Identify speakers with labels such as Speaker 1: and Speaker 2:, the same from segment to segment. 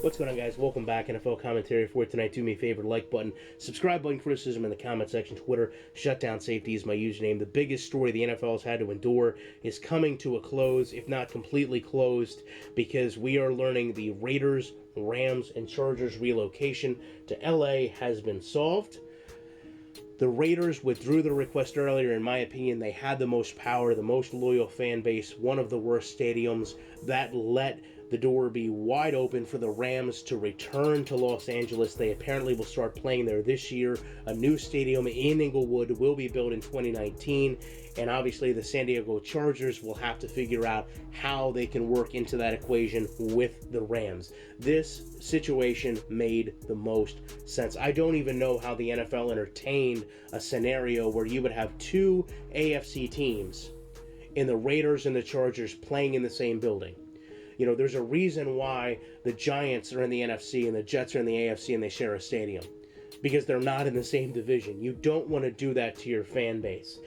Speaker 1: What's going on, guys? Welcome back. NFL commentary for tonight. Do me a favor, like button, subscribe button, criticism in the comment section, Twitter, shutdown safety is my username. The biggest story the NFL has had to endure is coming to a close, if not completely closed, because we are learning the Raiders, Rams, and Chargers relocation to LA has been solved. The Raiders withdrew the request earlier. In my opinion, they had the most power, the most loyal fan base, one of the worst stadiums. That let the door be wide open for the Rams to return to Los Angeles. They apparently will start playing there this year. A new stadium in Inglewood will be built in 2019. And obviously the San Diego Chargers will have to figure out how they can work into that equation with the Rams. This situation made the most sense. I don't even know how the NFL entertained a scenario where you would have two AFC teams in the Raiders and the Chargers playing in the same building. You know, there's a reason why the Giants are in the NFC and the Jets are in the AFC and they share a stadium. Because they're not in the same division. You don't want to do that to your fan base.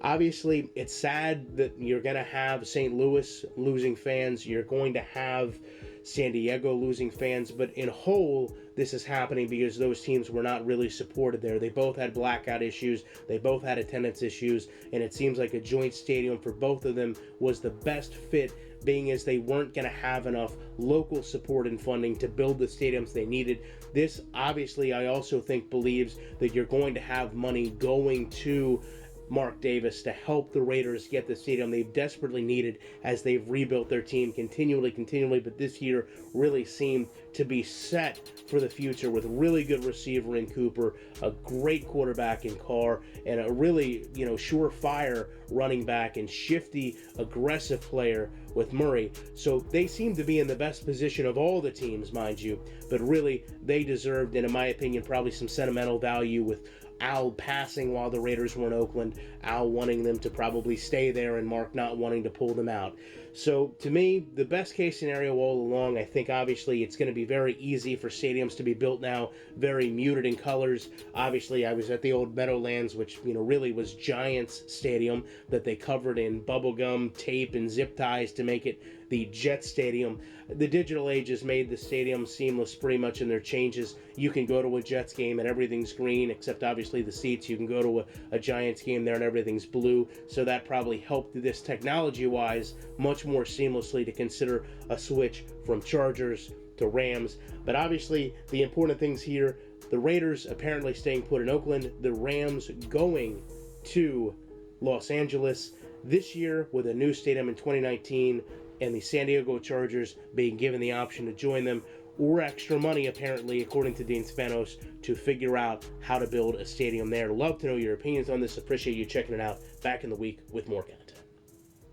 Speaker 1: Obviously, it's sad that you're going to have St. Louis losing fans. You're going to have San Diego losing fans. But in whole, this is happening because those teams were not really supported there. They both had blackout issues. They both had attendance issues. And it seems like a joint stadium for both of them was the best fit, being as they weren't going to have enough local support and funding to build the stadiums they needed. This, obviously, I also think believes that you're going to have money going to Mark Davis to help the Raiders get the stadium they've desperately needed as they've rebuilt their team continually, but this year really seemed to be set for the future with a really good receiver in Cooper, a great quarterback in Carr, and a really, surefire running back and shifty, aggressive player with Murray. So they seem to be in the best position of all the teams, mind you, but really they deserved, and in my opinion, probably some sentimental value with Al passing while the Raiders were in Oakland, Al wanting them to probably stay there and Mark not wanting to pull them out. So to me, the best case scenario all along, I think obviously it's going to be very easy for stadiums to be built now, very muted in colors. Obviously, I was at the old Meadowlands, which really was Giants Stadium that they covered in bubblegum tape and zip ties to make it the Jet Stadium. The digital age has made the stadium seamless pretty much in their changes. You can go to a Jets game and everything's green, except obviously the seats. You can go to a Giants game there and everything's blue. So that probably helped this technology-wise much more seamlessly to consider a switch from Chargers to Rams. But obviously the important things here, the Raiders apparently staying put in Oakland, the Rams going to Los Angeles this year with a new stadium in 2019, and the San Diego Chargers being given the option to join them, or extra money, apparently, according to Dean Spanos, to figure out how to build a stadium there. Love to know your opinions on this. Appreciate you checking it out. Back in the week with more content.